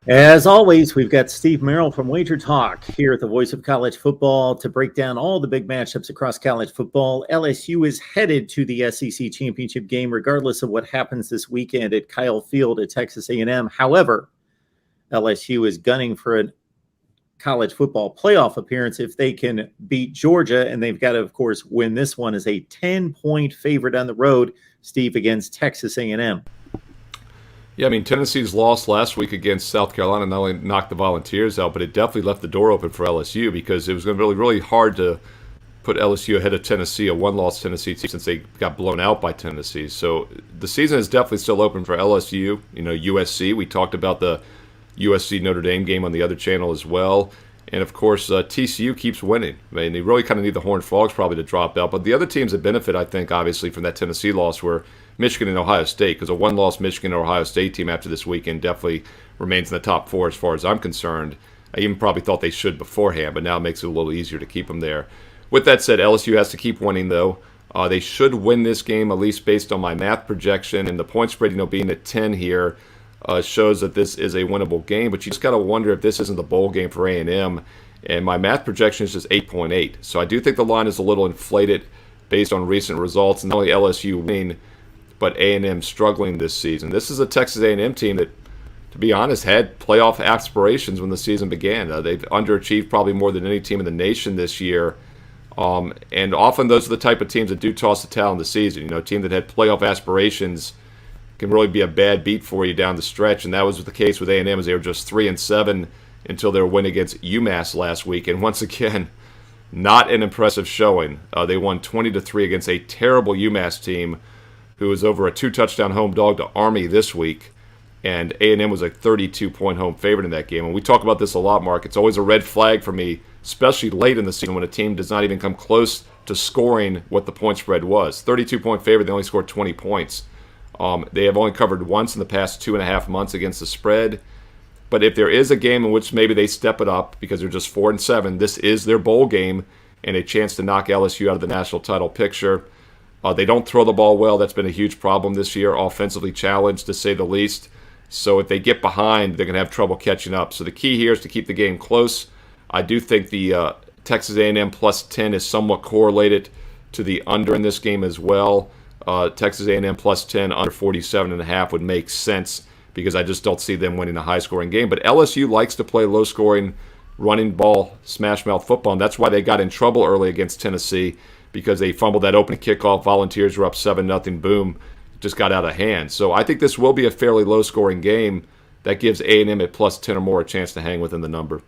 As always, we've got Steve Merrill from Wager Talk here at the Voice of College Football to break down all the big matchups across college football. LSU is headed to the SEC championship game, regardless of what happens this weekend at Kyle Field at Texas A&M. However, LSU is gunning for a college football playoff appearance if they can beat Georgia, and they've got to, of course, win this one as a 10-point favorite on the road, Steve, against Texas A&M. Yeah, I mean, Tennessee's loss last week against South Carolina not only knocked the Volunteers out, but it definitely left the door open for LSU because it was going to be really, really hard to put LSU ahead of Tennessee, a one-loss Tennessee team, since they got blown out by Tennessee. So the season is definitely still open for LSU. You know, USC, we talked about the USC Notre Dame game on the other channel as well. And, of course, TCU keeps winning. I mean, they really kind of need the Horned Frogs probably to drop out. But the other teams that benefit, I think, obviously, from that Tennessee loss were Michigan and Ohio State, because a one-loss Michigan or Ohio State team after this weekend definitely remains in the top four as far as I'm concerned. I even probably thought they should beforehand, but now it makes it a little easier to keep them there. With that said, LSU has to keep winning, though. They should win this game, at least based on my math projection, and the point spread, being at 10 here shows that this is a winnable game. But you just got to wonder if this isn't the bowl game for A&M. And my math projection is just 8.8. So I do think the line is a little inflated based on recent results, and not only LSU winning, but A&M struggling this season. This is a Texas A&M team that, to be honest, had playoff aspirations when the season began. They've underachieved probably more than any team in the nation this year. And often those are the type of teams that do toss the towel in the season. A team that had playoff aspirations can really be a bad beat for you down the stretch, and that was the case with A&M as they were just 3-7 until their win against UMass last week. And once again, not an impressive showing. They won 20-3 against a terrible UMass team who was over a 2-touchdown home dog to Army this week, and A&M was a 32-point home favorite in that game. And we talk about this a lot, Mark. It's always a red flag for me, especially late in the season when a team does not even come close to scoring what the point spread was. 32-point favorite, they only scored 20 points. They have only covered once in the past 2.5 months against the spread. But if there is a game in which maybe they step it up because they're just 4-7, this is their bowl game and a chance to knock LSU out of the national title picture. They don't throw the ball well. That's been a huge problem this year, offensively challenged to say the least. So if they get behind, they're going to have trouble catching up. So the key here is to keep the game close. I do think the Texas A&M plus 10 is somewhat correlated to the under in this game as well. Texas A&M plus 10, under 47.5 would make sense because I just don't see them winning a high-scoring game. But LSU likes to play low-scoring, running ball, smash-mouth football, and that's why they got in trouble early against Tennessee, because they fumbled that opening kickoff. Volunteers were up 7-0. Boom, just got out of hand. So I think this will be a fairly low-scoring game that gives A&M at plus 10 or more a chance to hang within the number.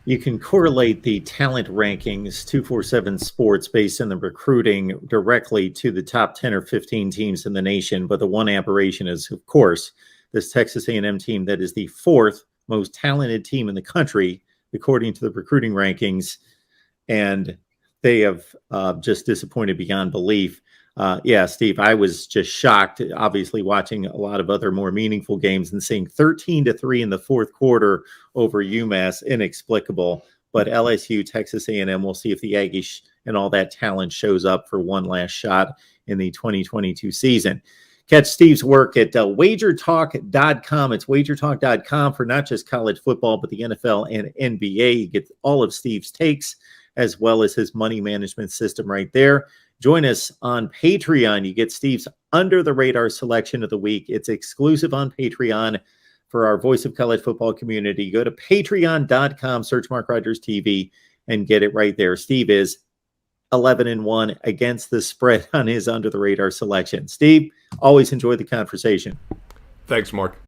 You can correlate the talent rankings, 247 Sports, based on the recruiting directly to the top 10 or 15 teams in the nation. But the one aberration is, of course, this Texas A&M team that is the fourth most talented team in the country, according to the recruiting rankings. And they have just disappointed beyond belief. Yeah, Steve, I was just shocked, obviously watching a lot of other more meaningful games and seeing 13-3 in the fourth quarter over UMass, inexplicable. But LSU, Texas A&M, we'll see if the Aggies and all that talent shows up for one last shot in the 2022 season. Catch Steve's work at wagertalk.com. It's wagertalk.com for not just college football, but the NFL and NBA. You get all of Steve's takes as well as his money management system right there. Join us on Patreon. You get Steve's Under the Radar selection of the week. It's exclusive on Patreon for our Voice of College Football community. Go to patreon.com, search MarkRogersTV, and get it right there. Steve is 11-1 against the spread on his Under the Radar selection. Steve, always enjoy the conversation. Thanks, Mark.